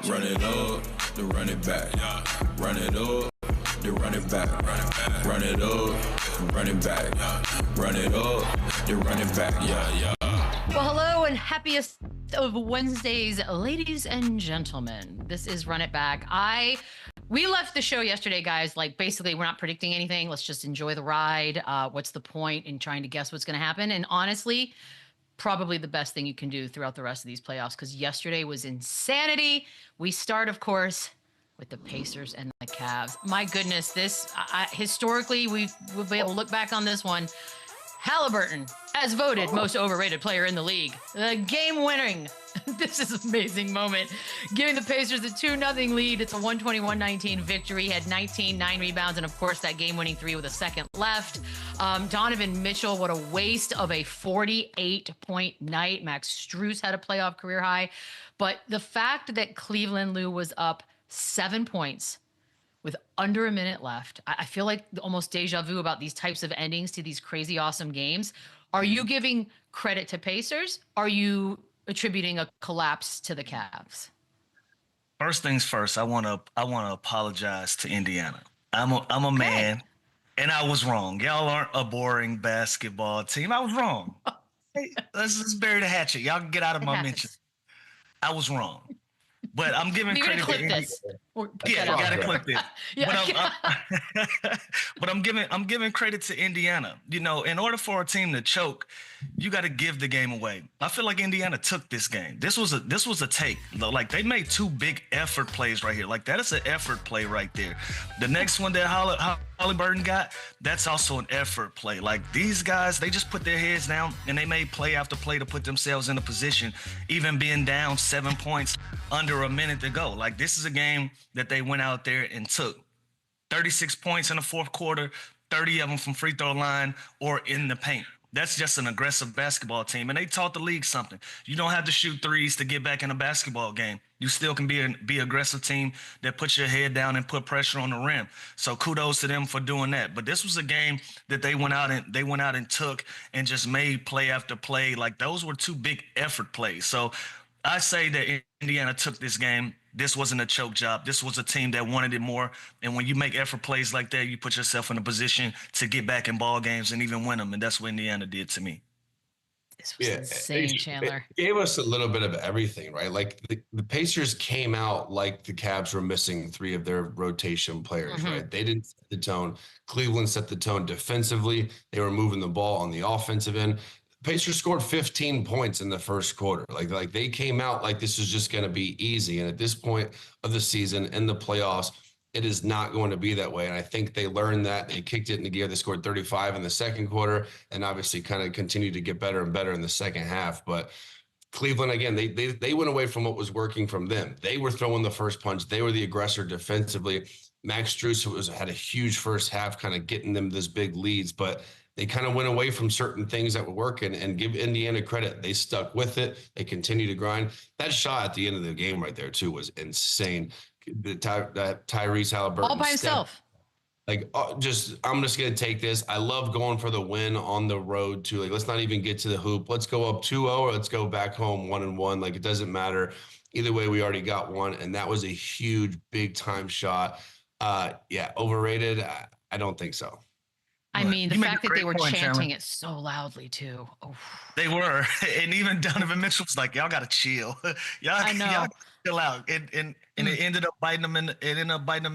Run it up, then run it back. Run it up, then run it back. Run it up, run it back. Run it up, then run it back. Yeah. Well, hello and happiest of Wednesdays, ladies and gentlemen. This is Run It Back. We left the show yesterday, guys. Like, basically, we're not predicting anything. Let's just enjoy the ride. What's the point in trying to guess what's going to happen? And honestly, probably the best thing you can do throughout the rest of these playoffs, because yesterday was insanity. We start, of course, with the Pacers and the Cavs. My goodness, historically, we'll be able to look back on this one. Haliburton, as voted most overrated player in the league. The game-winning, this is an amazing moment, giving the Pacers a 2-0 lead. It's a 121-19 victory. He had 19, 9 rebounds, and of course that game-winning three with a second left. Donovan Mitchell, what a waste of a 48-point night. Max Strus had a playoff career high. But the fact that Cleveland, Lou, was up 7 points with under a minute left, I feel like almost deja vu about these types of endings to these crazy awesome games. Are you giving credit to Pacers? Are you attributing a collapse to the Cavs? First things first, I want to apologize to Indiana. I'm a man, and I was wrong. Y'all aren't a boring basketball team. I was wrong. Hey, let's just bury the hatchet. Y'all can get out of my mention. I was wrong. But I'm giving credit to Indiana. Yeah, you gotta clip this. But I'm giving credit to Indiana. You know, in order for a team to choke, you got to give the game away. I feel like Indiana took this game. This was a take. Like, they made two big effort plays right here. Like, that is an effort play right there. The next one that Haliburton got, that's also an effort play. Like, these guys, they just put their heads down and they made play after play to put themselves in a position, even being down 7 points under a minute to go. Like, this is a game that they went out there and took. 36 points in the fourth quarter, 30 of them from free throw line or in the paint. That's just an aggressive basketball team. And they taught the league something. You don't have to shoot threes to get back in a basketball game. You still can be an aggressive team that puts your head down and put pressure on the rim. So kudos to them for doing that. But this was a game that they went out and took and just made play after play. Like, those were two big effort plays. So I say that Indiana took this game. This wasn't a choke job. This was a team that wanted it more. And when you make effort plays like that, you put yourself in a position to get back in ball games and even win them. And that's what Indiana did to me. This was insane, Chandler. It gave us a little bit of everything, right? Like, the Pacers came out like the Cavs were missing 3 of their rotation players, right? They didn't set the tone. Cleveland set the tone defensively. They were moving the ball on the offensive end. Pacers scored 15 points in the first quarter. Like they came out like this was just going to be easy. And at this point of the season, in the playoffs, it is not going to be that way. And I think they learned that. They kicked it into gear. They scored 35 in the second quarter and obviously kind of continued to get better and better in the second half. But Cleveland, again, they went away from what was working from them. They were throwing the first punch. They were the aggressor defensively. Max Strus had a huge first half, kind of getting them this big leads. But they kind of went away from certain things that were working, and give Indiana credit. They stuck with it. They continue to grind. That shot at the end of the game right there, too, was insane. That Tyrese Haliburton. All by himself. Like, I'm just going to take this. I love going for the win on the road, too. Like, let's not even get to the hoop. Let's go up 2-0 or let's go back home 1-1. Like, it doesn't matter. Either way, we already got one, and that was a huge, big-time shot. Overrated? I don't think so. I mean, the fact that they were chanting it so loudly, too. Oh. They were. And even Donovan Mitchell was like, y'all got to chill. Y'all chill out. And it ended up biting them in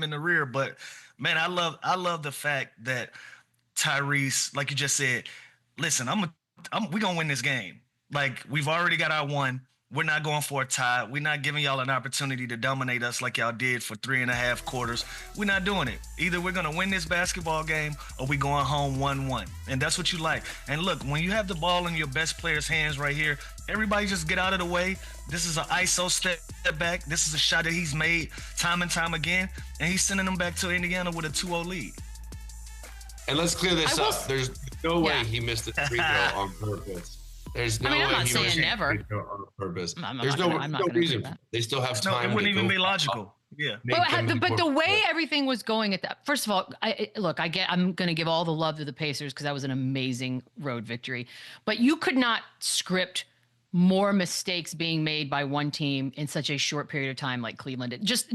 the rear. But, man, I love the fact that Tyrese, like you just said, listen, we're going to win this game. Like, we've already got our one. We're not going for a tie. We're not giving y'all an opportunity to dominate us like y'all did for 3.5 quarters. We're not doing it. Either we're going to win this basketball game or we're going home 1-1. And that's what you like. And look, when you have the ball in your best player's hands right here, everybody just get out of the way. This is an ISO step back. This is a shot that he's made time and time again. And he's sending them back to Indiana with a 2-0 lead. And let's clear this up. There's no way he missed the free throw on purpose. There's no way I'm not he saying never. On purpose. There's no reason. They still have time. It wouldn't even be logical. Yeah. But the way everything was going at that, first of all, I'm going to give all the love to the Pacers because that was an amazing road victory. But you could not script more mistakes being made by one team in such a short period of time like Cleveland did. Just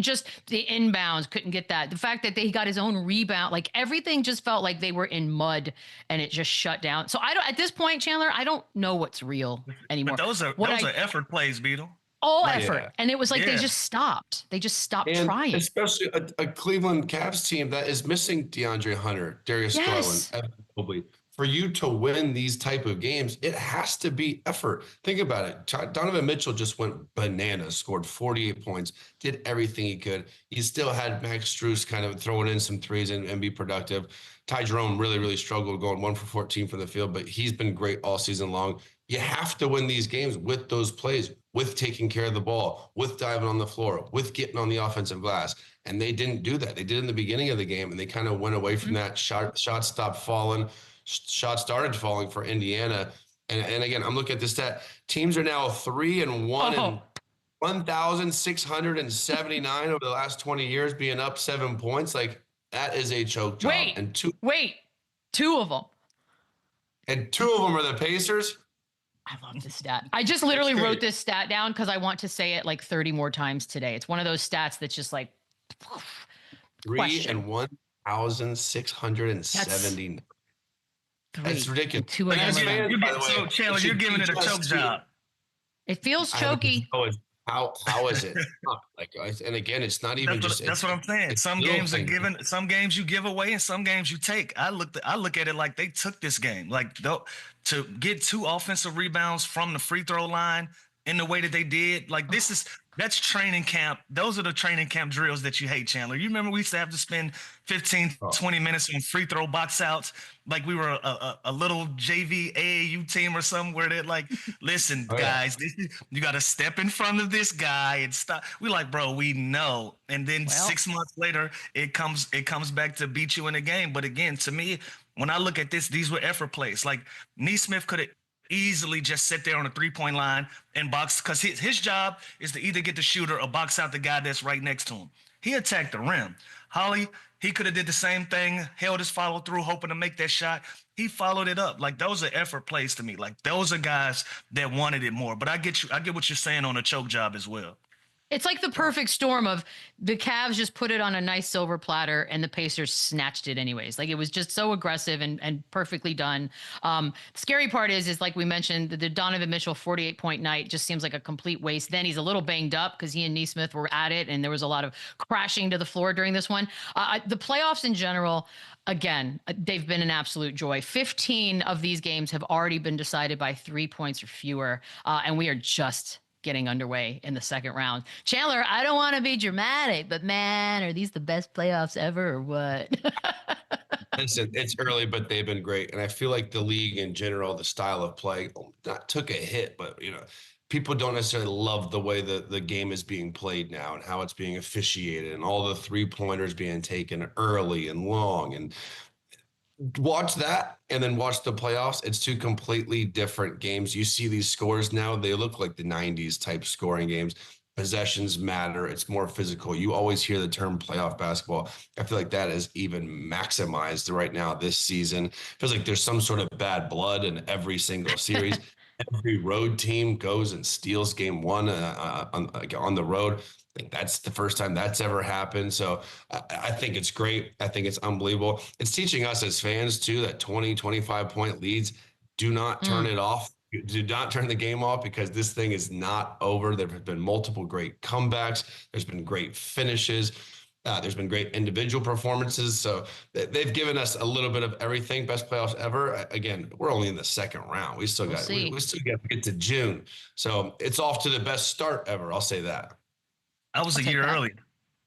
the inbounds couldn't get that. The fact that he got his own rebound, like everything just felt like they were in mud and it just shut down. So I don't, at this point, Chandler, I don't know what's real anymore. But those are effort plays, Beadle. All effort. And it was like they just stopped. They just stopped trying. Especially a Cleveland Cavs team that is missing DeAndre Hunter, Darius Garland, probably. For you to win these type of games, it has to be effort. Think about it. Donovan Mitchell just went bananas, scored 48 points, did everything he could. He still had Max Strus kind of throwing in some threes and be productive. Ty Jerome really, really struggled going 1 for 14 from the field, but he's been great all season long. You have to win these games with those plays, with taking care of the ball, with diving on the floor, with getting on the offensive glass. And they didn't do that. They did in the beginning of the game, and they kind of went away from that. Shots stopped falling. Shots started falling for Indiana. And again, I'm looking at this stat. Teams are now 3-1 and 1,679 over the last 20 years, being up 7 points. Like, that is a choke job. Two of them. And 2 of them are the Pacers. I love this stat. I just literally wrote this stat down because I want to say it like 30 more times today. It's one of those stats that's just like 3-1,679. That's ridiculous. Two of them so Chandler, you're giving it a choke job. It feels choky. How is it? And again, it's not even that's what I'm saying. Some games are given, some games you give away, and some games you take. I look at it like they took this game. Like to get 2 offensive rebounds from the free throw line in the way that they did. Like that's training camp. Those are the training camp drills that you hate, Chandler. You remember we used to have to spend 15, 20 minutes on free throw box outs like we were a little JV AAU team or something where they're like, listen, guys, you got to step in front of this guy and stop. We like, bro, we know. And then 6 months later, it comes back to beat you in a game. But again, to me, when I look at this, these were effort plays. Like Nesmith could have easily just sit there on the 3-point line and box, because his job is to either get the shooter or box out the guy that's right next to him. He attacked the rim. Holly, he could have did the same thing, held his follow through, hoping to make that shot. He followed it up. Like, those are effort plays to me. Like, those are guys that wanted it more. But I get what you're saying on a choke job as well. It's like the perfect storm of the Cavs just put it on a nice silver platter and the Pacers snatched it anyways. Like, it was just so aggressive and perfectly done. The scary part is like we mentioned, the Donovan Mitchell 48-point night just seems like a complete waste. Then he's a little banged up because he and Nesmith were at it, and there was a lot of crashing to the floor during this one. The playoffs in general, again, they've been an absolute joy. 15 of these games have already been decided by 3 points or fewer, and we are just getting underway in the second round. Chandler, I don't want to be dramatic, but man, are these the best playoffs ever or what? Listen, it's early, but they've been great. And I feel like the league in general, the style of play, not took a hit, but, people don't necessarily love the way the game is being played now and how it's being officiated and all the 3-pointers being taken early and long. And watch that and then watch the playoffs. It's 2 completely different games. You see these scores now, they look like the 90s type scoring games. Possessions matter. It's more physical. You always hear the term playoff basketball. I feel like that is even maximized right now this season. Feels like there's some sort of bad blood in every single series. Every road team goes and steals game 1 on the road. I think that's the first time that's ever happened. So I think it's great. I think it's unbelievable. It's teaching us as fans too, that 20, 25-point leads, do not turn it off. Do not turn the game off, because this thing is not over. There have been multiple great comebacks. There's been great finishes. There's been great individual performances. So they've given us a little bit of everything. Best playoffs ever. Again, we're only in the second round. We still got to get to June. So it's off to the best start ever. I'll say that. I was a year early.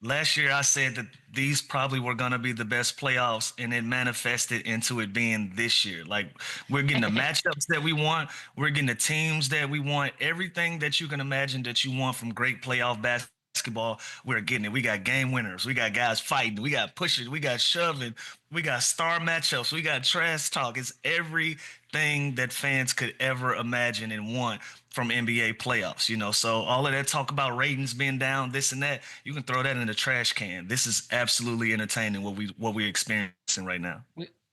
Last year, I said that these probably were going to be the best playoffs, and it manifested into it being this year. Like, we're getting the matchups that we want. We're getting the teams that we want. Everything that you can imagine that you want from great playoff basketball, we're getting it. We got game winners. We got guys fighting. We got pushing. We got shoving. We got star matchups. We got trash talk. It's everything that fans could ever imagine and want from NBA playoffs, so all of that talk about ratings being down, this and that, you can throw that in the trash can. This is absolutely entertaining what we're experiencing right now.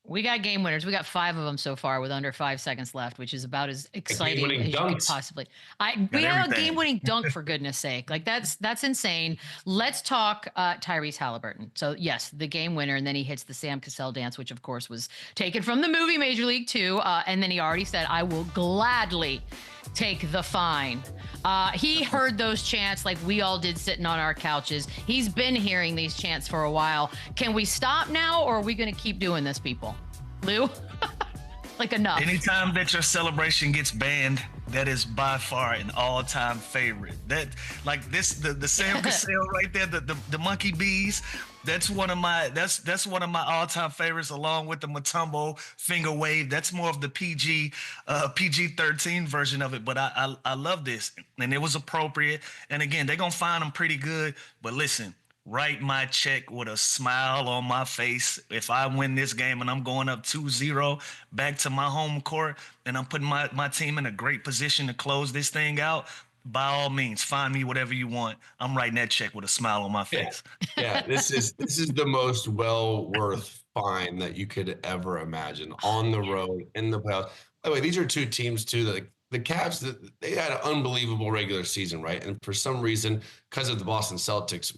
We got game winners. We got 5 of them so far with under 5 seconds left, which is about as exciting game-winning as you could dunks. possibly. We have a everything. game-winning dunk for goodness sake. Like that's insane. Let's talk Tyrese Haliburton. So yes, the game winner, and then he hits the Sam Cassell dance, which of course was taken from the movie Major League 2. And then he already said, "I will gladly take the fine." He heard those chants like we all did sitting on our couches. He's been hearing these chants for a while. Can we stop now, or are we going to keep doing this, people? Lou? Like, enough. Anytime that your celebration gets banned, that is by far an all-time favorite. That, like this, the Sam Cassell right there, the monkey bees. That's one of my one of my all-time favorites, along with the Mutombo finger wave. That's more of the PG-13 version of it. But I love this, and it was appropriate. And again, they're gonna find them pretty good. But listen, write my check with a smile on my face. If I win this game and I'm going up 2-0 back to my home court, and I'm putting my team in a great position to close this thing out, by all means, find me whatever you want. I'm writing that check with a smile on my face. Yeah, this is the most well worth fine that you could ever imagine on the road in the playoffs. By the way, these are two teams too that the Cavs, they had an unbelievable regular season, right? And for some reason, because of the Boston Celtics,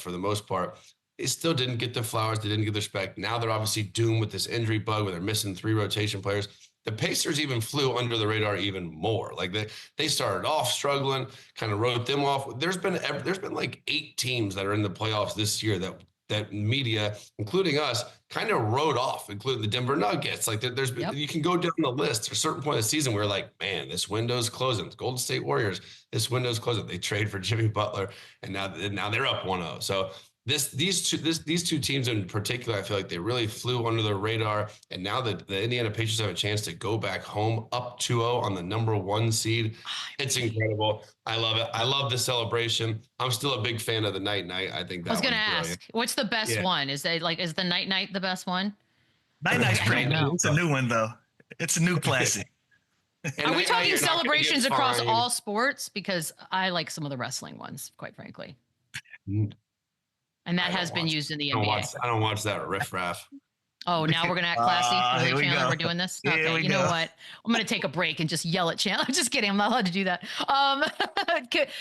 for the most part, they still didn't get the flowers. They didn't get the respect. Now they're obviously doomed with this injury bug where they're missing 3 rotation players. The Pacers even flew under the radar even more. Like they started off struggling, kind of wrote them off. There's been like 8 teams that are in the playoffs this year that media, including us, kind of wrote off, including the Denver Nuggets. Like you can go down the list. At a certain point of the season, we're like, man, this window's closing. Golden State Warriors, this window's closing. They trade for Jimmy Butler, and now they're up 1-0. So these two teams in particular, I feel like they really flew under the radar. And now that the Indiana Pacers have a chance to go back home up 2-0 on the number 1 seed, it's incredible. I love it. I love the celebration. I'm still a big fan of the night. I think that I was going to ask, what's the best one? Is the night the best one? Night's pretty new. It's a new one though. It's a new classic. Are we talking celebrations across all sports? Because I like some of the wrestling ones, quite frankly. And that has been used in the NBA. I don't watch that riffraff. Oh, now we're going to act classy. Here we Chandler, go. we're doing this? Here Okay, you know what? I'm going to take a break and just yell at Chandler. Just kidding. I'm not allowed to do that.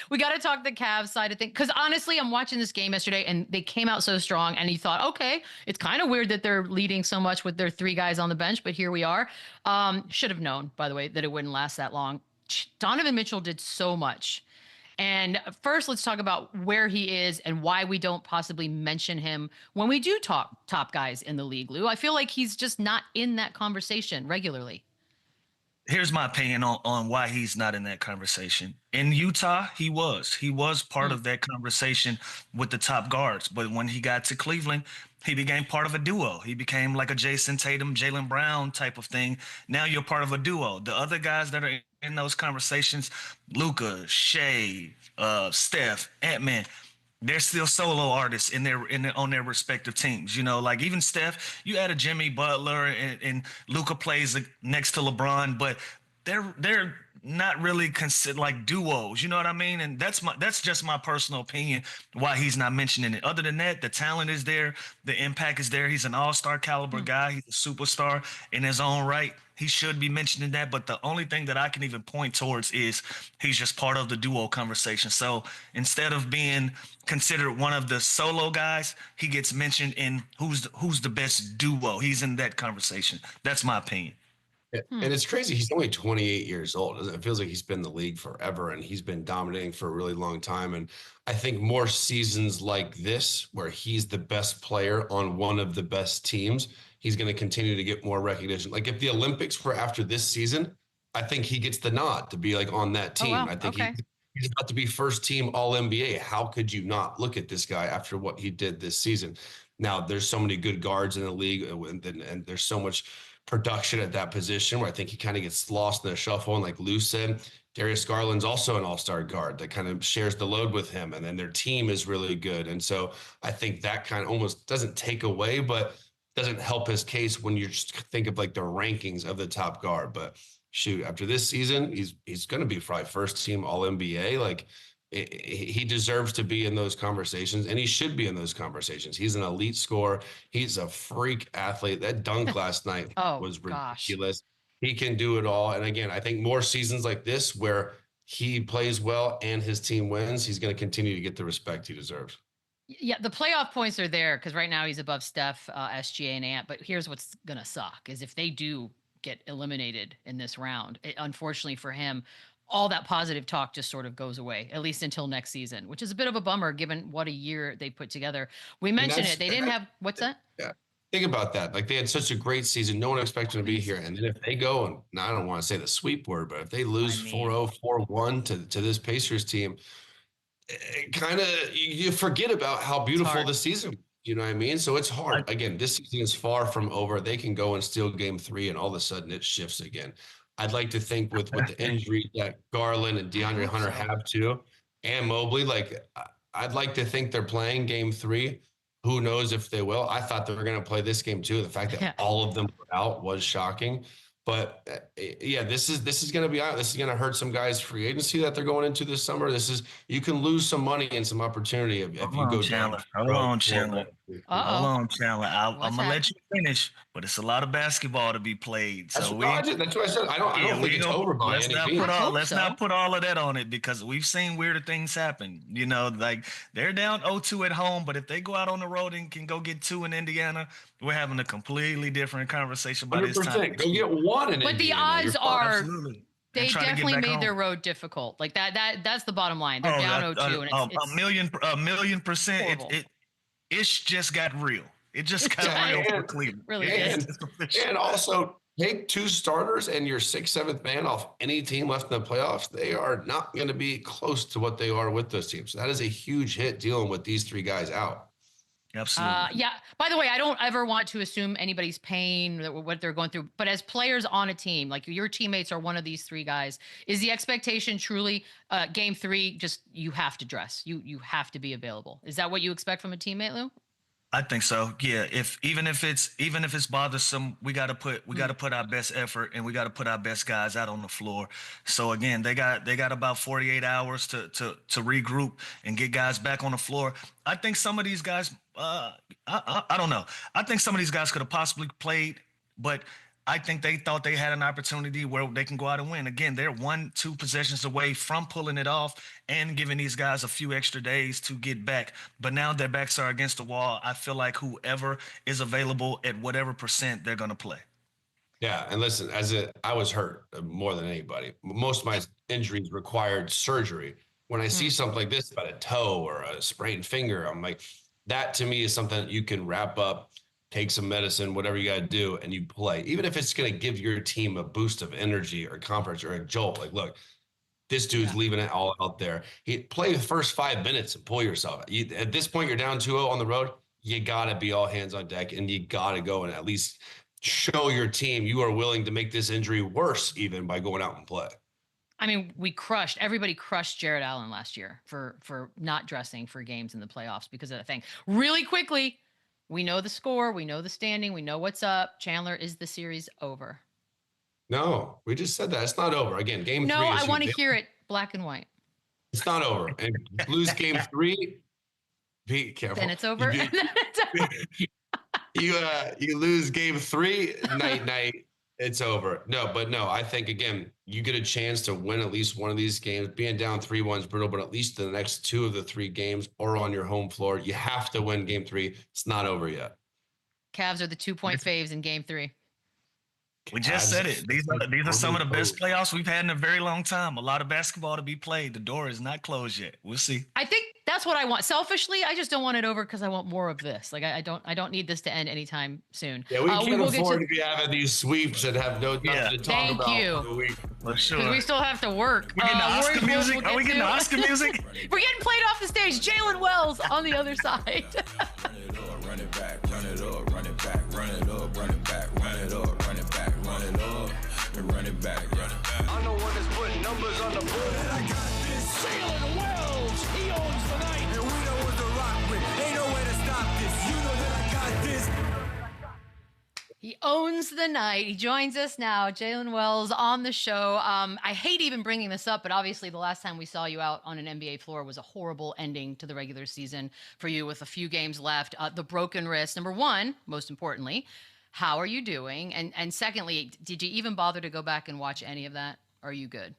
We got to talk the Cavs side of things. Because honestly, I'm watching this game yesterday, and they came out so strong. And you thought, okay, it's kind of weird that they're leading so much with their 3 guys on the bench. But here we are. Should have known, by the way, that it wouldn't last that long. Donovan Mitchell did so much. And first, let's talk about where he is and why we don't possibly mention him when we do talk top guys in the league, Lou. I feel like he's just not in that conversation regularly. Here's my opinion on why he's not in that conversation. In Utah, he was part of that conversation with the top guards. But when he got to Cleveland, he became part of a duo. He became like a Jason Tatum, Jaylen Brown type of thing. Now you're part of a duo. The other guys that are in those conversations, LUKA, SHAI, Steph, Ant-Man, they're still solo artists on their respective teams. Like even Steph, you add a Jimmy Butler and LUKA plays next to LeBron, but they're not really considered like duos. You know what I mean? And that's just my personal opinion why he's not mentioning it. Other than that, the talent is there, the impact is there. He's an all-star caliber guy. He's a superstar in his own right. He should be mentioning that, but the only thing that I can even point towards is he's just part of the duo conversation. So instead of being considered one of the solo guys, he gets mentioned in who's the best duo. He's in that conversation. That's my opinion. And it's crazy. He's only 28 years old. It feels like he's been in the league forever, and he's been dominating for a really long time. And I think more seasons like this, where he's the best player on one of the best teams, he's going to continue to get more recognition. Like if the Olympics were after this season, I think he gets the nod to be like on that team. Oh, wow. I think he's about to be first team All NBA. How could you not look at this guy after what he did this season? Now there's so many good guards in the league, and there's so much production at that position where I think he kind of gets lost in the shuffle. And like Lou said, Darius Garland's also an all-star guard that kind of shares the load with him. And then their team is really good. And so I think that kind of almost doesn't take away, but doesn't help his case when you just think of like the rankings of the top guard. But shoot, after this season, he's going to be probably first team All NBA. Like he deserves to be in those conversations, and he should be in those conversations. He's an elite scorer. He's a freak athlete. That dunk last night was ridiculous. He can do it all. And again, I think more seasons like this where he plays well and his team wins, he's going to continue to get the respect he deserves. Yeah, the playoff points are there because right now he's above Steph, SGA, and Ant. But here's what's going to suck is if they do get eliminated in this round, unfortunately for him, all that positive talk just sort of goes away, at least until next season, which is a bit of a bummer given what a year they put together. We mentioned it. They didn't have, what's that? Yeah. Think about that. Like they had such a great season. No one expected them to be here. And then if they go, and now I don't want to say the sweep word, but if they lose 4-0, 4-1 to this Pacers team, kind of you forget about how beautiful the season was. You know what I mean? So it's hard. Again, this season is far from over. They can go and steal game 3 and all of a sudden it shifts again. I'd like to think with the injuries that Garland and DeAndre Hunter have too, and Mobley, like I'd like to think they're playing game 3. Who knows if they will? I thought they were going to play this game too. The fact that all of them were out was shocking. But yeah, this is going to be out. This is going to hurt some guys' free agency that they're going into this summer. You can lose some money and some opportunity if you go down. Hold on, Chandler. I'm gonna let you finish, but it's a lot of basketball to be played. So that's what I said. I don't think it's over by any means. Let's not put all of that on it because we've seen weirder things happen. You know, like they're down 0-2 at home, but if they go out on the road and can go get 2 in Indiana, we're having a completely different conversation by this time. Go get 1 in Indiana. But the odds are they definitely made their road difficult. Like that's the bottom line. They're down 0-2 and it's a million percent. It just got real. It just got real for Cleveland. Really and also take 2 starters and your 6th, 7th man off any team left in the playoffs. They are not going to be close to what they are with those teams. So that is a huge hit dealing with these 3 guys out. Absolutely. Yeah. By the way, I don't ever want to assume anybody's pain, what they're going through. But as players on a team, like your teammates are one of these 3 guys, is the expectation truly game 3? Just you have to dress. You have to be available. Is that what you expect from a teammate, Lou? I think so. Yeah. Even if it's bothersome, we got to put our best effort and we got to put our best guys out on the floor. So again, they got about 48 hours to regroup and get guys back on the floor. I think some of these guys, I don't know. I think some of these guys could have possibly played, but I think they thought they had an opportunity where they can go out and win. Again, they're 1-2 possessions away from pulling it off and giving these guys a few extra days to get back. But now their backs are against the wall. I feel like whoever is available at whatever percent, they're going to play. Yeah, and listen, I was hurt more than anybody. Most of my injuries required surgery. When I see something like this about a toe or a sprained finger, I'm like, that to me is something that you can wrap up, take some medicine, whatever you got to do, and you play. Even if it's going to give your team a boost of energy or confidence or a jolt. Like, look, this dude's leaving it all out there. Play the first 5 minutes and pull yourself. At this point, you're down 2-0 on the road. You got to be all hands on deck, and you got to go and at least show your team you are willing to make this injury worse even by going out and play. I mean, everybody crushed Jared Allen last year for not dressing for games in the playoffs because of that thing. Really quickly, we know the score, we know the standing, we know what's up. Chandler, is the series over? No, we just said that. It's not over. Again, game 3. No, I want to hear it black and white. It's not over. And lose game 3, be careful. Then it's over. You lose game 3, night. It's over. No, I think, again, you get a chance to win at least one of these games. Being down 3-1 is brutal, but at least the next 2 of the 3 games are on your home floor. You have to win game 3. It's not over yet. Cavs are the 2-point faves in game 3. We just said it. These are some of the best playoffs we've had in a very long time. A lot of basketball to be played. The door is not closed yet. We'll see. I think that's what I want. Selfishly, I just don't want it over because I want more of this. Like I don't need this to end anytime soon. Yeah, we can't afford to be having these sweeps and have nothing to talk about. Thank you. For sure. We still have to work. We're getting Oscar music. Are we getting Oscar music? We're getting played off the stage. Jaylen Wells on the other side. Run it back, run it up, run it back, run it up, run it back, run it up, run it back, run it up, and run it back, run it back. I'm the one that's putting numbers on the board. I got this. Jaylen Wells, he owns the night. And we know what to rock with. Ain't no way to stop this. You know that I got this. He owns the night. He joins us now. Jaylen Wells on the show. I hate even bringing this up, but obviously the last time we saw you out on an NBA floor was a horrible ending to the regular season for you with a few games left. The broken wrist. Number one, most importantly, how are you doing? And secondly, did you even bother to go back and watch any of that? Are you good?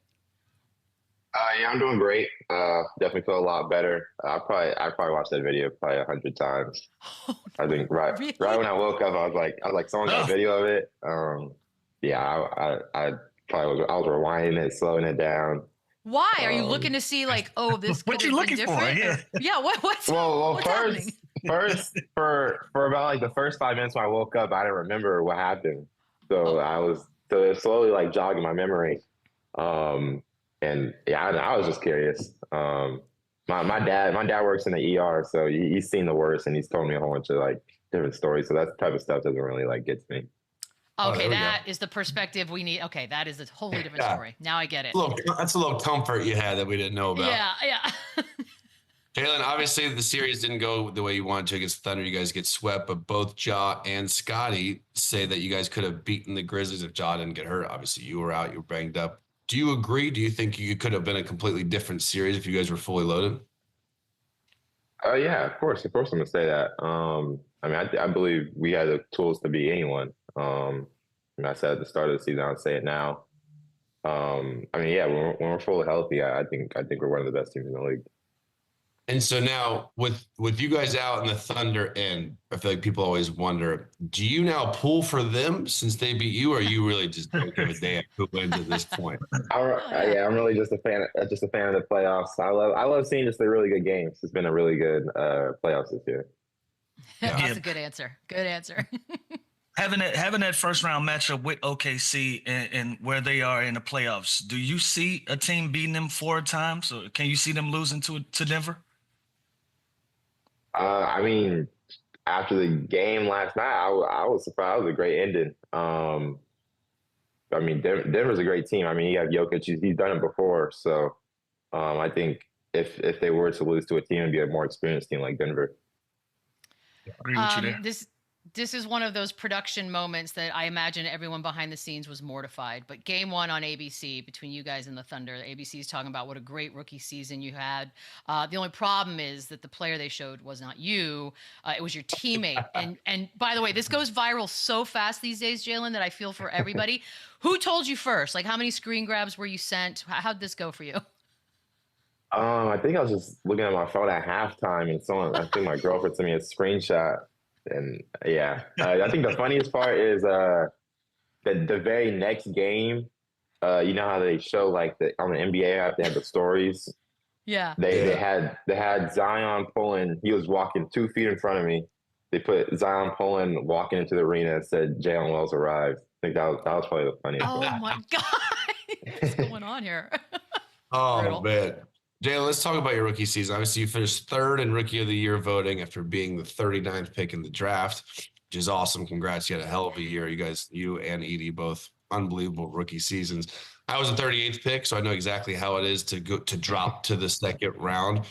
Yeah, I'm doing great. Definitely feel a lot better. I probably watched that video probably 100 times. I think right when I woke up, I was like, someone got a video of it. Yeah, I was rewinding it, slowing it down. Why are you looking to see like, oh, this? What you looking for? Yeah. Yeah. What's well, happening? first for about like the first 5 minutes when I woke up, I didn't remember what happened. So it was slowly like jogging my memory. And yeah, I was just curious. My dad works in the ER, so he's seen the worst, and he's told me a whole bunch of like different stories. So that type of stuff doesn't really like get to me. Okay, that is the perspective we need. Okay, that is a totally different story. Now I get it. That's a little comfort you had that we didn't know about. Yeah. Jaylen, obviously the series didn't go the way you wanted to against Thunder. You guys get swept, but both Ja and Scotty say that you guys could have beaten the Grizzlies if Ja didn't get hurt. Obviously, you were out, you were banged up. Do you agree? Do you think you could have been a completely different series if you guys were fully loaded? Yeah, of course. Of course I'm going to say that. I mean, I believe we had the tools to beat anyone. And I said at the start of the season, I'll say it now. I mean, yeah, when we're fully healthy, I think we're one of the best teams in the league. And so now with you guys out and the Thunder in, I feel like people always wonder, do you now pull for them since they beat you, or are you really just don't give a damn who wins at this point? Yeah, I'm really just a fan of the playoffs. I love seeing just the really good games. It's been a really good playoffs this year. That's a good answer. Good answer. Having that first round matchup with OKC and where they are in the playoffs, do you see a team beating them 4 times, or can you see them losing to Denver? I mean, after the game last night, I was surprised. It was a great ending. I mean, Denver's a great team. I mean, you have Jokic. He's done it before. So I think if they were to lose to a team, it'd be a more experienced team like Denver. Agree with you there. This is one of those production moments that I imagine everyone behind the scenes was mortified. But game 1 on ABC between you guys and the Thunder, ABC is talking about what a great rookie season you had. The only problem is that the player they showed was not you. It was your teammate. And by the way, this goes viral so fast these days, Jaylen, that I feel for everybody. Who told you first? Like, how many screen grabs were you sent? How'd this go for you? I think I was just looking at my phone at halftime, and I think my girlfriend sent me a screenshot. And yeah, I think the funniest part is the very next game. You know how they show like on the NBA app they have the stories. Yeah. They had Zion pulling. He was walking 2 feet in front of me. They put Zion pulling, walking into the arena, and said Jaylen Wells arrived. I think that was probably the funniest. Oh my God, what's going on here? Oh Brutal. man. Jaylen, let's talk about your rookie season. Obviously, you finished 3rd in Rookie of the Year voting after being the 39th pick in the draft, which is awesome. Congrats. You had a hell of a year. You and Edie, both unbelievable rookie seasons. I was the 38th pick, so I know exactly how it is to drop to the 2nd round.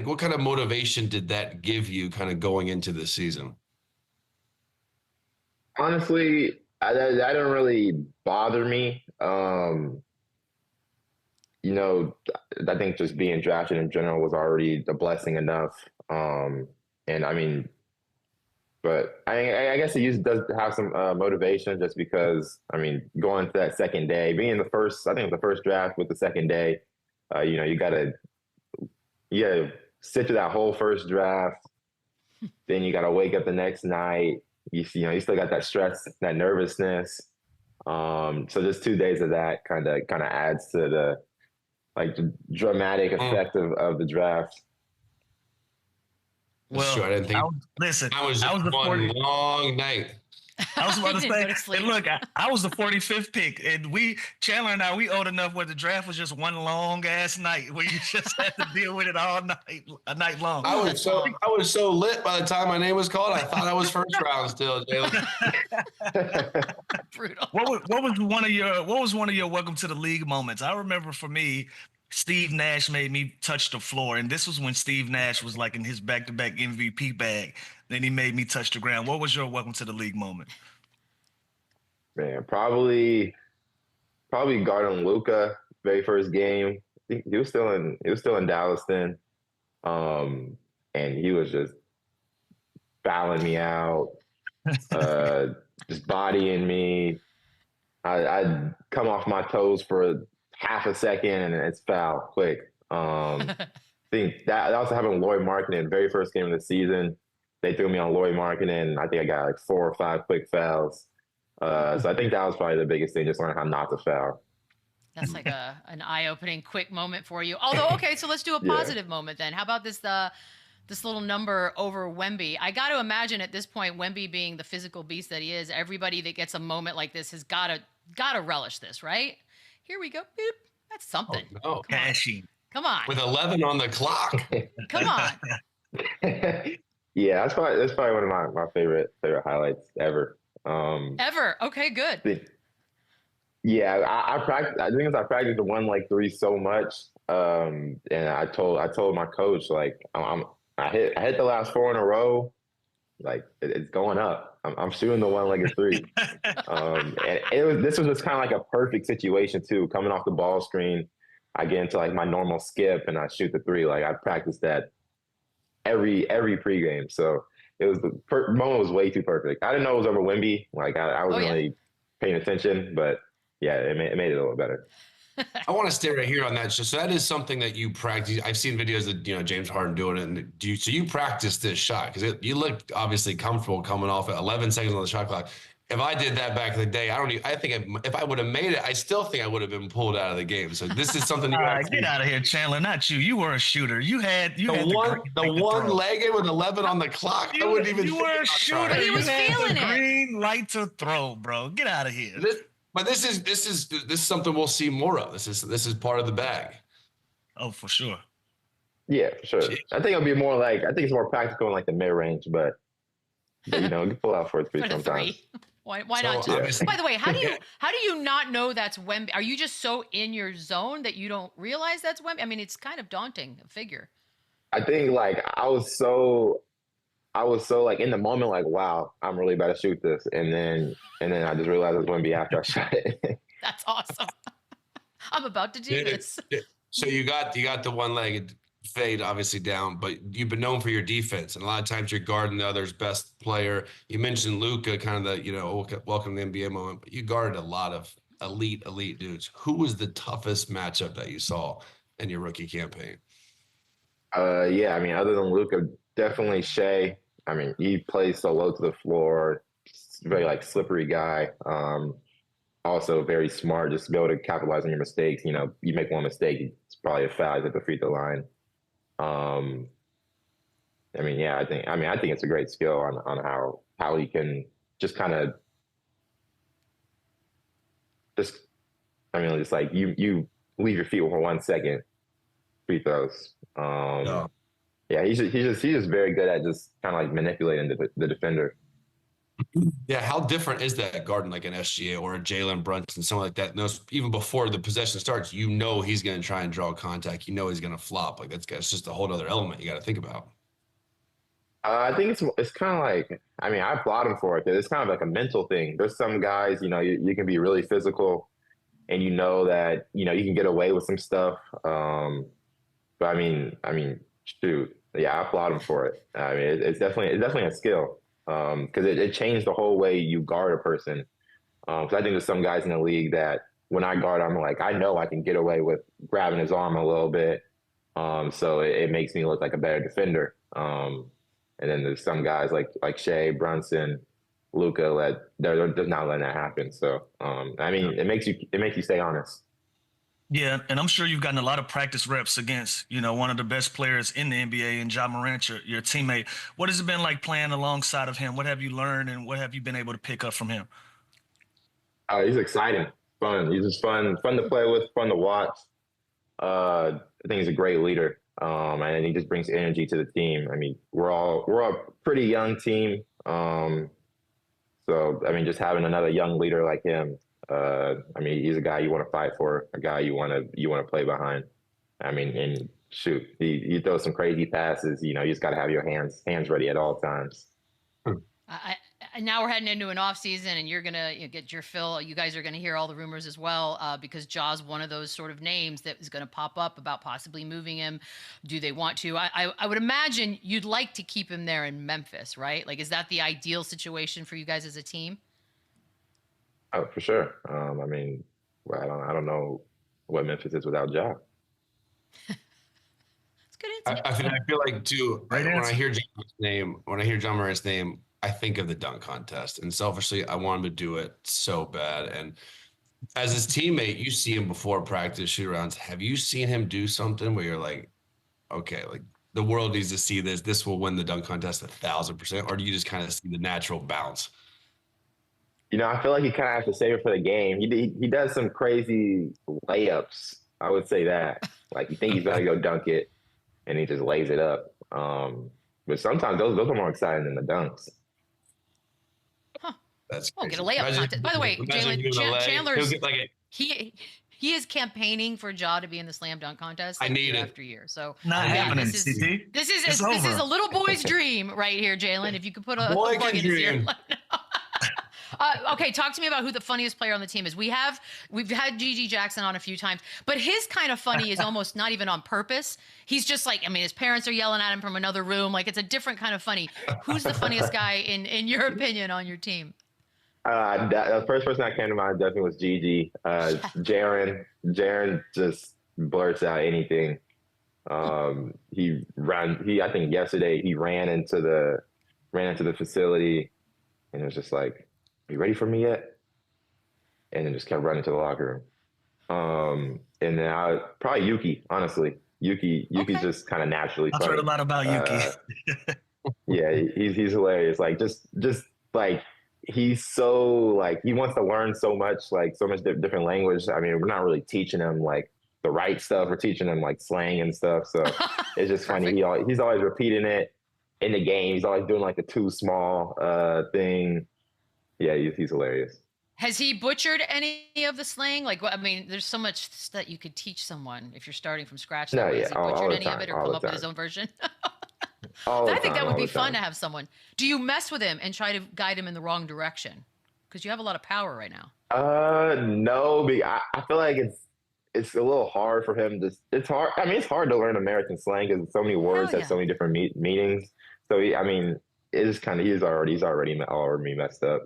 What kind of motivation did that give you kind of going into the season? Honestly, that didn't really bother me. You know, I think just being drafted in general was already a blessing enough. And I mean, but I guess it does have some motivation just because, I mean, going to that second day, being the first draft with the second day, you know, you got to sit through that whole first draft. Then you got to wake up the next night. You know, you still got that stress, that nervousness. So just 2 days of that kind of adds to the dramatic effect of the draft. Well, sure, I didn't think. I was just the one long night. I was about to say, and look, I was the 45th pick, and Chandler and I, we old enough where the draft was just one long ass night where you just had to deal with it all night, a night long. I was so lit by the time my name was called. I thought I was first round still, Jaylen. Brutal. What was one of your welcome to the league moments? I remember for me, Steve Nash made me touch the floor, and this was when Steve Nash was like in his back-to-back MVP bag. Then he made me touch the ground. What was your welcome to the league moment? Man, probably guarding LUKA very first game. I think he was still in Dallas then. And he was just fouling me out, just bodying me. I'd come off my toes for half a second and it's foul quick. I think that also happened with Lloyd Marketing. Very first game of the season, they threw me on Lloyd Marketing. I think I got like 4 or 5 quick fouls. So I think that was probably the biggest thing, just learning how not to foul. That's like an eye-opening quick moment for you. Although, okay, so let's do a positive moment then. How about this little number over Wemby? I got to imagine at this point, Wemby being the physical beast that he is, everybody that gets a moment like this has got to relish this, right? Here we go. Boop. That's something. Oh, no. Cashing. Come on. With 11 on the clock. Come on. Yeah, that's probably one of my favorite highlights ever. Ever. Okay, good. Yeah, I practiced. I think I practiced the 1-3 so much, and I told my coach, like, I hit the last 4 in a row, like it's going up. I'm shooting the 1-legged 3. And this was just kind of like a perfect situation too. Coming off the ball screen, I get into like my normal skip and I shoot the 3. Like I practiced that every pregame. So it was the moment was way too perfect. I didn't know it was over Wemby. Like I wasn't really paying attention, but yeah, it made it a little better. I want to stay right here on that. So that is something that you practice. I've seen videos of James Harden doing it. And so you practice this shot because you look obviously comfortable coming off at 11 seconds on the shot clock. If I did that back in the day, I think if I would have made it, I still think I would have been pulled out of the game. So this is something. Get out of here, Chandler. Not you. You were a shooter. You had the one-legged with 11 on the clock. I wouldn't even. You were a shooter. But he was feeling it. Green light to throw, bro. Get out of here. But this is something we'll see more of. This is part of the bag. Oh, for sure. Yeah, for sure. Jeez. I think it'll be more like it's more practical in like the mid range, but you can pull out for a 3 sometimes. 3. Why not? Just, by the way, how do you not know that's Wemby? Are you just so in your zone that you don't realize that's Wemby? I mean, it's kind of daunting a figure. I think like I was so like in the moment, like, wow, I'm really about to shoot this. And then I just realized it was going to be after I shot it. That's awesome. I'm about to do this. So you got the one-legged fade obviously down, but you've been known for your defense. And a lot of times you're guarding the other's best player. You mentioned LUKA, kind of the, welcome to the NBA moment, but you guarded a lot of elite dudes. Who was the toughest matchup that you saw in your rookie campaign? Yeah, I mean, other than LUKA, definitely SHAI. I mean, he plays so low to the floor, very like slippery guy. Also very smart, just to be able to capitalize on your mistakes. You make one mistake, it's probably a foul at the free throw line. I think it's a great skill on how he can just kind of just like you leave your feet for 1 second free throws. Yeah, he's just very good at just kind of like manipulating the defender. Yeah, how different is that guarding like an SGA or a Jalen Brunson, something like that? Even before the possession starts, he's going to try and draw contact. He's going to flop. Like that's just a whole other element you got to think about. I think it's kind of like, I mean, I applaud him for it. It's kind of like a mental thing. There's some guys, you can be really physical, and that you can get away with some stuff. But I mean, shoot, yeah, I applaud him for it. I mean, it's definitely a skill. Because it changed the whole way you guard a person. Because I think there's some guys in the league that when I guard, I'm like, I know I can get away with grabbing his arm a little bit. So it makes me look like a better defender. And then there's some guys like SHAI, Brunson, LUKA they're just not letting that happen. So it makes you stay honest. Yeah, and I'm sure you've gotten a lot of practice reps against, one of the best players in the NBA, and Ja Morant, your teammate. What has it been like playing alongside of him? What have you learned, and what have you been able to pick up from him? He's exciting, fun. He's just fun to play with, fun to watch. I think he's a great leader, and he just brings energy to the team. I mean, we're a pretty young team, so I mean, just having another young leader like him. He's a guy you want to fight for, a guy you want to play behind. I mean, and shoot, he throws some crazy passes. You just got to have your hands ready at all times. now we're heading into an off season, and you're gonna get your fill. You guys are gonna hear all the rumors as well, because Ja's one of those sort of names that is gonna pop up about possibly moving him. Do they want to? I would imagine you'd like to keep him there in Memphis, right? Like, is that the ideal situation for you guys as a team? Oh, for sure. I mean, well, I don't know what Memphis is without Ja. It's a good answer. I feel like too. Right when answer. I hear John Morant's name, I think of the dunk contest, and selfishly, I want him to do it so bad. And as his teammate, you see him before practice shoot arounds. Have you seen him do something where you're like, okay, like the world needs to see this. This will win the dunk contest 1,000%, or do you just kind of see the natural bounce? You know, I feel like he kind of has to save it for the game. He does some crazy layups. I would say that. Like, you think he's going to go dunk it, and he just lays it up. But sometimes those are more exciting than the dunks. That's Oh, crazy. get a layup contest. By the way, Jaylen, Chandler's like he is campaigning for Ja to be in the slam dunk contest I need year it. after year. So Not yeah, happening, this is CT. this is It's this is over. a little boy's dream right here, Jaylen. If you could put a Boy plug can in his ear. dream. Okay, talk to me about who the funniest player on the team is. We've had Gigi Jackson on a few times, but his kind of funny is almost not even on purpose. He's just like, I mean, his parents are yelling at him from another room. Like, it's a different kind of funny. Who's the funniest guy in your opinion on your team? The first person that came to mind definitely was Gigi. Jaren just blurts out anything. I think yesterday he ran into the facility and it was just like, "You ready for me yet?" And then just kept running to the locker room. And then probably Yuki, honestly. Yuki's Okay. just kind of naturally I've funny. heard a lot about Yuki. Yeah, he's hilarious. Like, just like, he's so, like, he wants to learn so much, like, so much different language. I mean, we're not really teaching him like the right stuff. We're teaching him like slang and stuff. So it's just funny. He's always repeating it in the game. He's always doing like the too small thing. Yeah, he's hilarious. Has he butchered any of the slang? Like, I mean, there's so much that you could teach someone if you're starting from scratch. No, Has yeah, he all butchered the any of time, it or all come the up with his time. own version? All I the think that time, would all be the fun time. to have someone. Do you mess with him and try to guide him in the wrong direction? Because you have a lot of power right now. No, I feel like it's a little hard for him. It's hard. I mean, it's hard to learn American slang because so many words yeah. have so many different meanings. So it's kind of he's already messed up.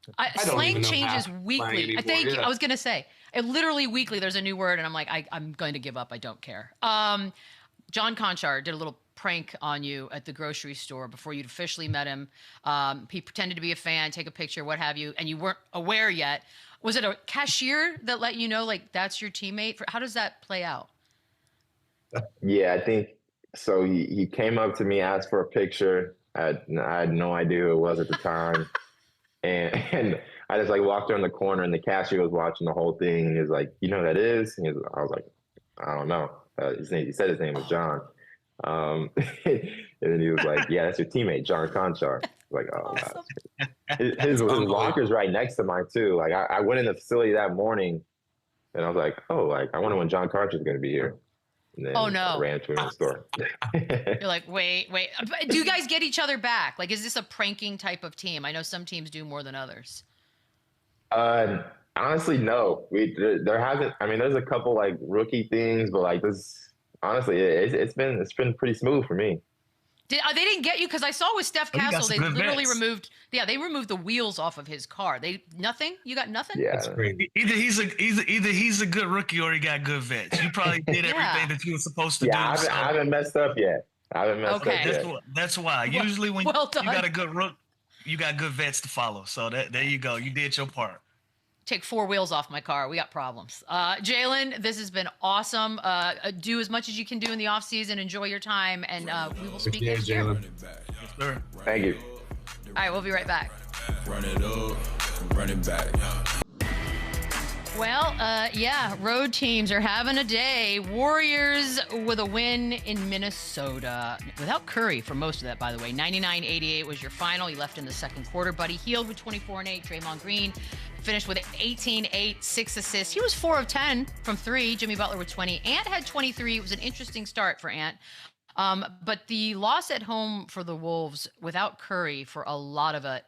don't Slang even know changes half slang weekly. anymore, I think yeah. I was gonna say, literally weekly. There's a new word, and I'm like, I'm going to give up. I don't care. John Conchar did a little prank on you at the grocery store before you'd officially met him. He pretended to be a fan, take a picture, what have you, and you weren't aware yet. Was it a cashier that let you know, like, that's your teammate? How does that play out? Yeah, I think so. He came up to me, asked for a picture. I had no idea who it was at the time, and I just like walked around the corner, and the cashier was watching the whole thing. And he was like, "You know who that is?" I was like, "I don't know." He said his name was John. And then he was like, "Yeah, that's your teammate, John Conchar." I was like, "Oh, Awesome. his locker's right next to mine too." Like, I went in the facility that morning, and I was like, "Oh, like, I wonder when John Conchar is going to be here." And then Oh, no. I ran to him in the store. You're like, wait. Do you guys get each other back? Like, is this a pranking type of team? I know some teams do more than others. Honestly, no. There hasn't. I mean, there's a couple like rookie things, but like this. Honestly, it's been pretty smooth for me. They didn't get you because I saw with Steph you got Castle, some they good literally vets. removed the wheels off of his car. Nothing? You got nothing? Yeah, That's crazy. Either he's a good rookie or he got good vets. You probably did Yeah. everything that you were supposed to yeah. do. I haven't messed up yet. Okay. That's why. Usually when Well you done. got a good rook, you got good vets to follow. So there you go. You did your part. Take 4 wheels off my car. We got problems. Jaylen, this has been awesome. Do as much as you can do in the off season. Enjoy your time, and we will speak Yeah, next year. All Jaylen. Yes, sir. Thank you. right, we'll be right back. Run it up, run it back. Well, yeah, road teams are having a day. Warriors with a win in Minnesota. Without Curry for most of that, by the way. 99-88 was your final. He left in the second quarter. Buddy Hield with 24-8. Draymond Green finished with 18-8, 6 assists. He was 4 of 10 from 3. Jimmy Butler with 20. Ant had 23. It was an interesting start for Ant. But the loss at home for the Wolves without Curry for a lot of it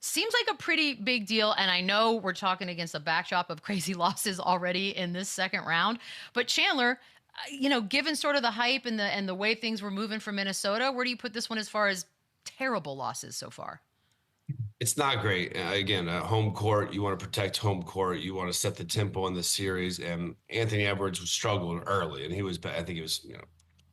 Seems like a pretty big deal. And I know we're talking against a backdrop of crazy losses already in this second round. But Chandler, given sort of the hype and the way things were moving for Minnesota, where do you put this one as far as terrible losses so far? It's not great. Again, home court, you want to protect home court. You want to set the tempo in the series. And Anthony Edwards was struggling early, and he was, I think it was, the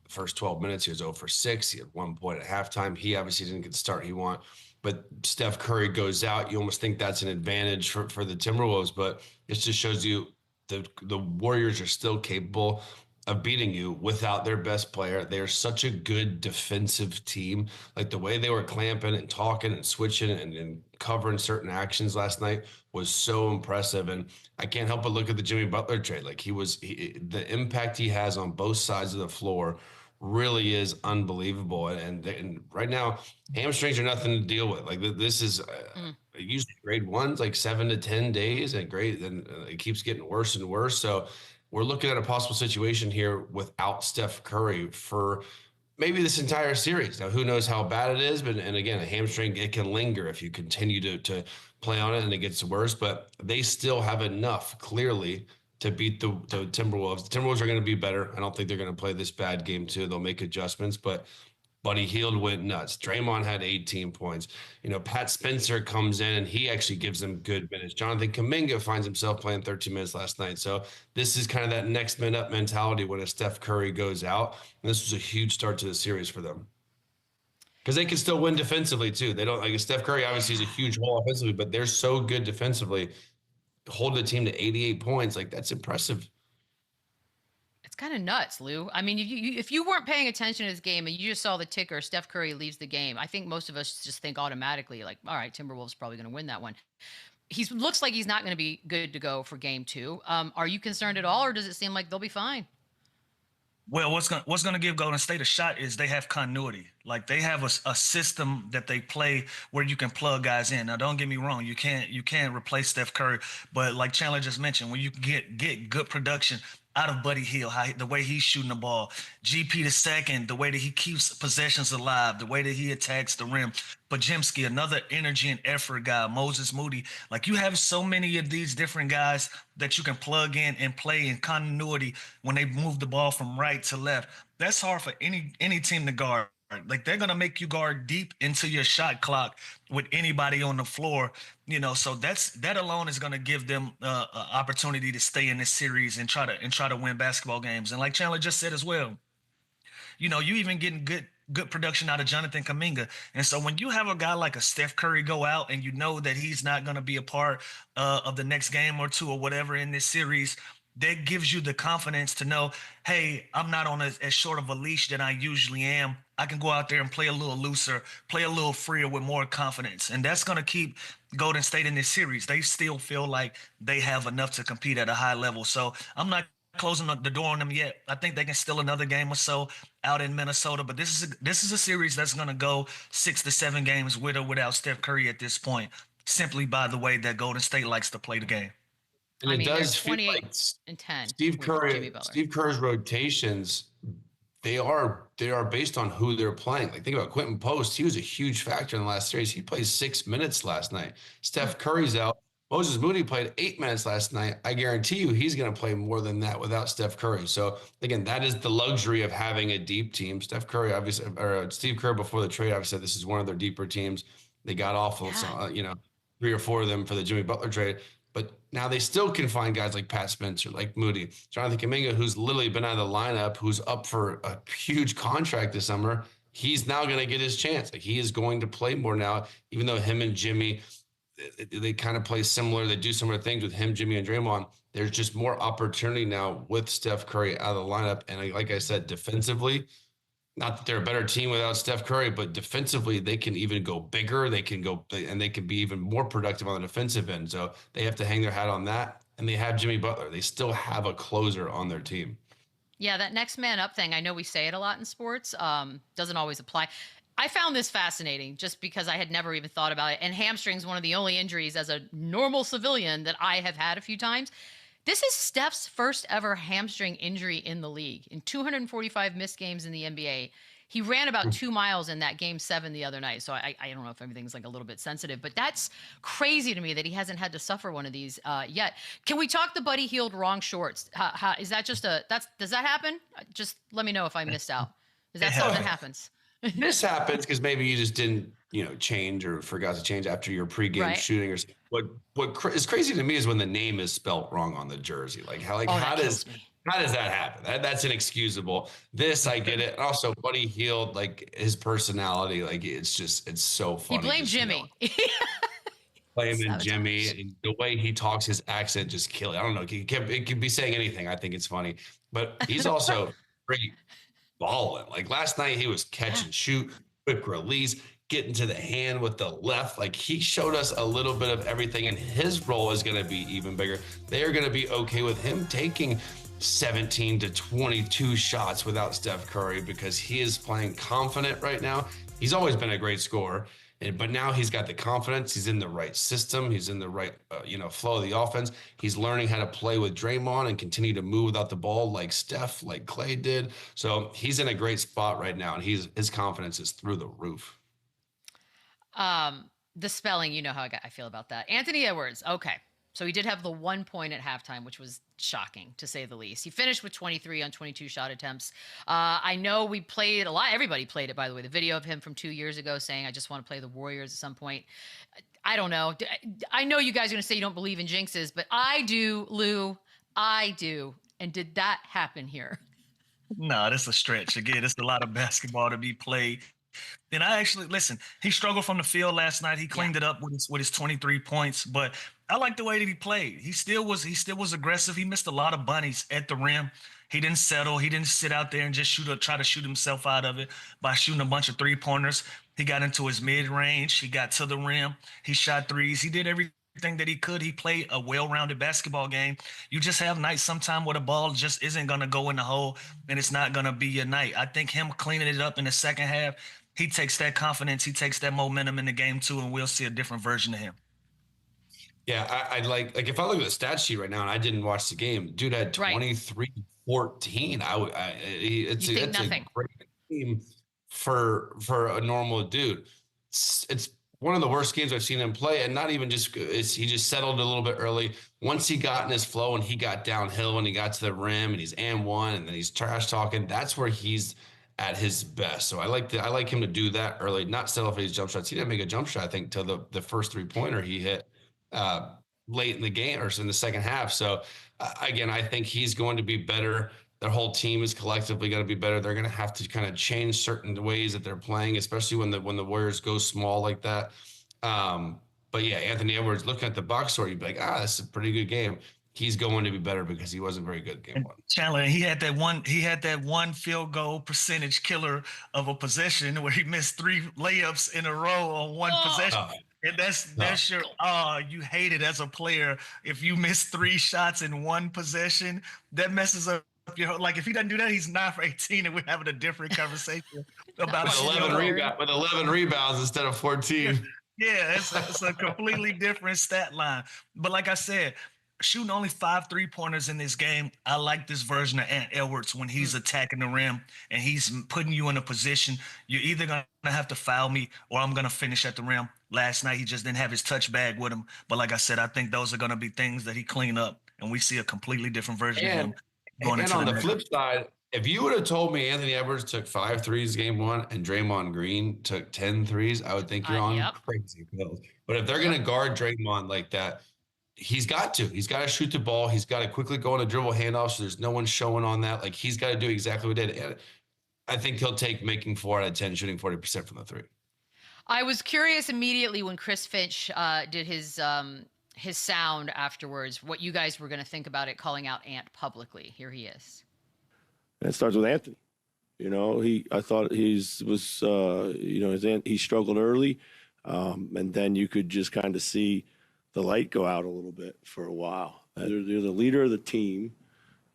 first 12 minutes, he was 0 for 6. He had 1 point at halftime. He obviously didn't get the start he wanted. But Steph Curry goes out. You almost think that's an advantage for the Timberwolves, but it just shows you the Warriors are still capable of beating you without their best player. They are such a good defensive team. Like the way they were clamping and talking and switching and covering certain actions last night was so impressive. And I can't help but look at the Jimmy Butler trade. Like the impact he has on both sides of the floor really is unbelievable. And right now, hamstrings are nothing to deal with. Like this is usually grade 1's like 7 to 10 days, and it keeps getting worse and worse. So we're looking at a possible situation here without Steph Curry for maybe this entire series. Now, who knows how bad it is, and again, a hamstring, it can linger if you continue to play on it and it gets worse, but they still have enough, clearly, to beat the Timberwolves. The Timberwolves are going to be better. I don't think they're going to play this bad game too. They'll make adjustments, but Buddy Hield went nuts. Draymond had 18 points. Pat Spencer comes in and he actually gives them good minutes. Jonathan Kuminga finds himself playing 13 minutes last night. So this is kind of that next man up mentality when a Steph Curry goes out. And this was a huge start to the series for them. Because they can still win defensively too. They don't like Steph Curry obviously is a huge hole offensively, but they're so good defensively. Hold the team to 88 points. Like that's impressive. It's kind of nuts, Lou. I mean, if you weren't paying attention to this game and you just saw the ticker, Steph Curry leaves the game, I think most of us just think automatically like, all right, Timberwolves probably going to win that one. He looks like he's not going to be good to go for game 2. Are you concerned at all, or does it seem like they'll be fine? Well, what's gonna give Golden State a shot is they have continuity. Like they have a system that they play where you can plug guys in. Now, don't get me wrong, you can't replace Steph Curry, but like Chandler just mentioned, when you can get good production out of Buddy Hield, the way he's shooting the ball, GP the second, the way that he keeps possessions alive, the way that he attacks the rim. Podziemski, another energy and effort guy, Moses Moody. Like you have so many of these different guys that you can plug in and play in continuity when they move the ball from right to left. That's hard for any team to guard. Like they're gonna make you guard deep into your shot clock with anybody on the floor, So that alone is gonna give them an opportunity to stay in this series and try to win basketball games. And like Chandler just said as well, you even getting good production out of Jonathan Kuminga. And so when you have a guy like a Steph Curry go out and you know that he's not gonna be a part of the next game or two or whatever in this series, that gives you the confidence to know, hey, I'm not on as short of a leash than I usually am. I can go out there and play a little looser, play a little freer with more confidence. And that's going to keep Golden State in this series. They still feel like they have enough to compete at a high level. So I'm not closing the door on them yet. I think they can steal another game or so out in Minnesota. But this is a series that's going to go 6 to 7 games with or without Steph Curry at this point, simply by the way that Golden State likes to play the game. And it does feel like 10 Steve Kerr's rotations, they are based on who they're playing. Like think about Quentin Post. He was a huge factor in the last series. He played 6 minutes last night. Steph Curry's out. Moses Moody played 8 minutes last night. I guarantee you he's going to play more than that without Steph Curry. So again, that is the luxury of having a deep team. Steve Kerr before the trade obviously said this is one of their deeper teams. They got awful, 3 or 4 of them for the Jimmy Butler trade. But now they still can find guys like Pat Spencer, like Moody, Jonathan Kuminga, who's literally been out of the lineup, who's up for a huge contract this summer. He's now going to get his chance. Like he is going to play more now, even though him and Jimmy, they kind of play similar. They do similar things with him, Jimmy, and Draymond. There's just more opportunity now with Steph Curry out of the lineup. And like I said, defensively, not that they're a better team without Steph Curry, but defensively, they can even go bigger. They can be even more productive on the defensive end. So they have to hang their hat on that. And they have Jimmy Butler. They still have a closer on their team. Yeah, that next man up thing, I know we say it a lot in sports, doesn't always apply. I found this fascinating just because I had never even thought about it. And hamstring's one of the only injuries as a normal civilian that I have had a few times. This is Steph's first ever hamstring injury in the league. In 245 missed games in the NBA, He ran about 2 miles in that game 7 the other night. So I don't know if everything's like a little bit sensitive, but that's crazy to me that he hasn't had to suffer one of these yet. Can we talk the Buddy Hield wrong shorts? Is that just does that happen? Just let me know if I missed out. Is that something that happens? This happens because maybe you just didn't, change or forgot to change after your pregame shooting or something. What is crazy to me is when the name is spelt wrong on the jersey. Like how does that happen? That's inexcusable. This I get it. And also Buddy Hield, like his personality, like it's so funny. He blamed Jimmy. Blaming Jimmy and the way he talks, his accent just kills. I don't know. It could be saying anything. I think it's funny, but he's also pretty balling. Like last night, he was catch and shoot, quick release, getting to the hand with the left. Like he showed us a little bit of everything, and his role is going to be even bigger. They are going to be okay with him taking 17 to 22 shots without Steph Curry because he is playing confident right now. He's always been a great scorer, but now he's got the confidence. He's in the right system. He's in the right, flow of the offense. He's learning how to play with Draymond and continue to move without the ball like Steph, like Clay did. So he's in a great spot right now, and his confidence is through the roof. The spelling, you know how I feel about that. Anthony Edwards. Okay. So he did have the 1 point at halftime, which was shocking to say the least. He finished with 23 on 22 shot attempts. I know we played a lot. Everybody played it, by the way. The video of him from 2 years ago saying, I just want to play the Warriors at some point. I don't know. I know you guys are going to say you don't believe in jinxes, but I do, Lou. I do. And did that happen here? No, that's a stretch. Again, it's a lot of basketball to be played. And I actually, listen, he struggled from the field last night. He cleaned it up with his 23 points, but I like the way that he played. He still was aggressive. He missed a lot of bunnies at the rim. He didn't settle. He didn't sit out there and just try to shoot himself out of it by shooting a bunch of 3-pointers. He got into his mid-range. He got to the rim. He shot threes. He did everything that he could. He played a well-rounded basketball game. You just have nights sometime where the ball just isn't going to go in the hole, and it's not going to be your night. I think him cleaning it up in the second half, he takes that confidence, he takes that momentum in the game too, and we'll see a different version of him. Yeah, I'd like if I look at the stat sheet right now and I didn't watch the game, dude had 23-14. It's a great game for a normal dude. It's one of the worst games I've seen him play, and not even just he just settled a little bit early. Once he got in his flow and he got downhill and he got to the rim and he's and one and then he's trash talking, that's where he's at his best. So I like him to do that early, not settle for his jump shots. He didn't make a jump shot, I think, till the first 3-pointer he hit late in the game or in the second half. So again, I think he's going to be better. Their whole team is collectively going to be better. They're going to have to kind of change certain ways that they're playing, especially when the Warriors go small like that. But yeah, Anthony Edwards, looking at the box score, you'd be like, this is a pretty good game. He's going to be better because he wasn't very good game one. Chandler, he had that one field goal percentage killer of a possession where he missed 3 layups in a row on one possession. And that's your you hate it as a player. If you miss 3 shots in one possession, that messes up your, like if he doesn't do that, he's 9 for 18 and we're having a different conversation about with 11 rebounds instead of 14. Yeah, it's a completely different stat line. But like I said, shooting only 5 3-pointers in this game, I like this version of Ant Edwards when he's attacking the rim and he's putting you in a position. You're either going to have to foul me or I'm going to finish at the rim. Last night, he just didn't have his touch bag with him. But like I said, I think those are going to be things that he clean up, and we see a completely different version of him. And on the flip side, if you would have told me Anthony Edwards took 5 threes game one and Draymond Green took 10 threes, I would think you're on crazy pills. But if they're going to guard Draymond like that, he's got to shoot the ball. He's got to quickly go on a dribble handoff so there's no one showing on that. Like he's got to do exactly what he did. And I think he'll take making 4 out of 10, shooting 40% from the 3. I was curious immediately when Chris Finch did his sound afterwards, what you guys were going to think about it, calling out Ant publicly. Here he is. And it starts with Anthony. I thought he struggled early, and then you could just kind of see the light go out a little bit for a while. You're the leader of the team,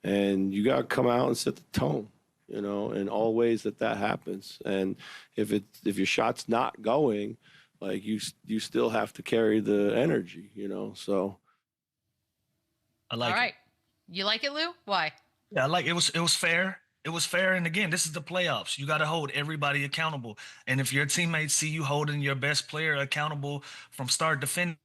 and you got to come out and set the tone, in all ways that happens. And if your shot's not going, like you still have to carry the energy, so. I like it. All right. You like it, Lou? Why? Yeah, I like it. It was fair. It was fair. And again, this is the playoffs. You got to hold everybody accountable. And if your teammates see you holding your best player accountable from start to finish,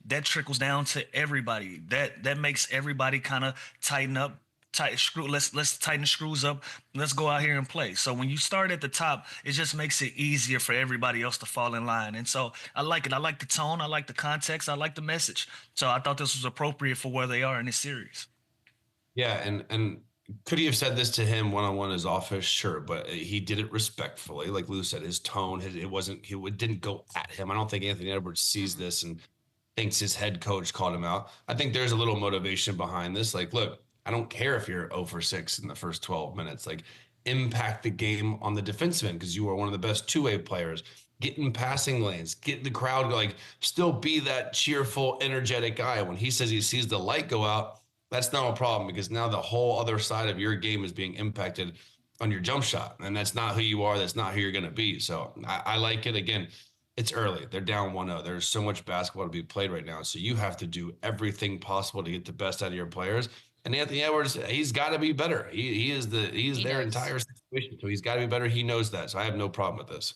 that trickles down to everybody. That makes everybody kind of tighten up. Let's tighten the screws up. Let's go out here and play. So when you start at the top, it just makes it easier for everybody else to fall in line. And so I like it. I like the tone. I like the context. I like the message. So I thought this was appropriate for where they are in this series. Yeah, and could he have said this to him one-on-one as office? Sure, but he did it respectfully. Like Lou said, his tone, it didn't go at him. I don't think Anthony Edwards sees this and thinks his head coach called him out. I think there's a little motivation behind this. Like, look, I don't care if you're 0 for 6 in the first 12 minutes. Like, impact the game on the defensive end because you are one of the best two-way players. Get in passing lanes, get the crowd, like, still be that cheerful, energetic guy. When he says he sees the light go out, that's not a problem because now the whole other side of your game is being impacted on your jump shot. And that's not who you are. That's not who you're going to be. So I like it. Again, it's early. They're down 1-0. There's so much basketball to be played right now. So you have to do everything possible to get the best out of your players. And Anthony Edwards, he's got to be better. He is their entire situation. So he's got to be better. He knows that. So I have no problem with this.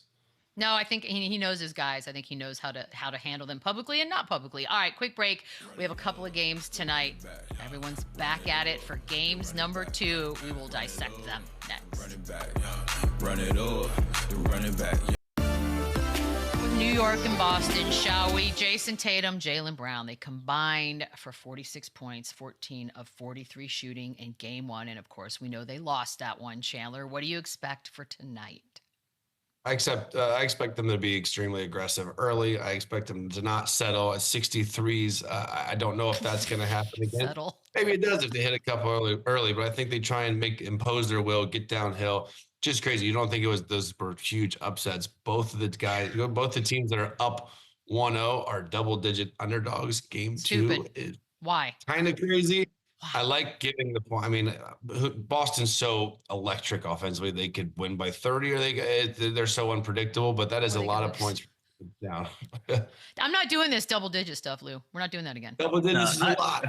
No, I think he knows his guys. I think he knows how to handle them publicly and not publicly. All right, quick break. We have a couple of games tonight. Everyone's back at it for games number 2. We will dissect them next. Run it back, run it up, run it back. With New York and Boston, shall we? Jason Tatum, Jaylen Brown, they combined for 46 points, 14 of 43 shooting in game 1. And of course, we know they lost that one. Chandler, what do you expect for tonight? I expect them to be extremely aggressive early. I expect them to not settle at 63s. I don't know if that's going to happen again. Settle. Maybe it does if they hit a couple early, but I think they try and impose their will, get downhill. Just crazy. You don't think those were huge upsets. Both the teams that are up 1-0 are double-digit underdogs. Game Stupid. 2 is Why? kind of crazy. I like giving the point. I mean, Boston's so electric offensively; they could win by 30, or they're so unpredictable. But that is a lot of points down. I'm not doing this double-digit stuff, Lou. We're not doing that again. Double digits is a lot.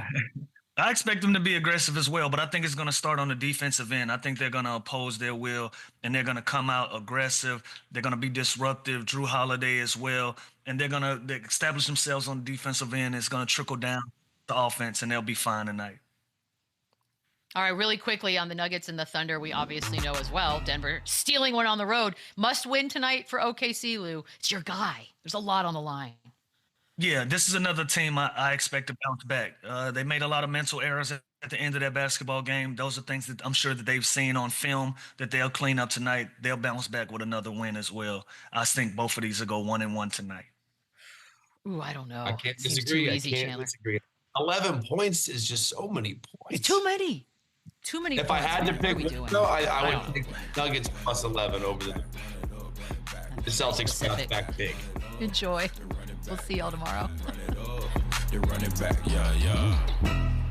I expect them to be aggressive as well, but I think it's going to start on the defensive end. I think they're going to oppose their will, and they're going to come out aggressive. They're going to be disruptive. Drew Holiday as well, and they're going to establish themselves on the defensive end. It's going to trickle down the offense, and they'll be fine tonight. All right, really quickly on the Nuggets and the Thunder, we obviously know as well. Denver stealing one on the road. Must win tonight for OKC, Lou. It's your guy. There's a lot on the line. Yeah, this is another team I expect to bounce back. They made a lot of mental errors at the end of that basketball game. Those are things that I'm sure that they've seen on film that they'll clean up tonight. They'll bounce back with another win as well. I think both of these will go 1-1 tonight. Ooh, I don't know. I can't Seems disagree. too easy, I can't Chandler. disagree. 11 points is just so many points. It's too many. Too many If points. I had to pick, I would pick Nuggets plus 11 over the Celtics bounce back big. Enjoy. We'll see y'all tomorrow. Run it back, yeah.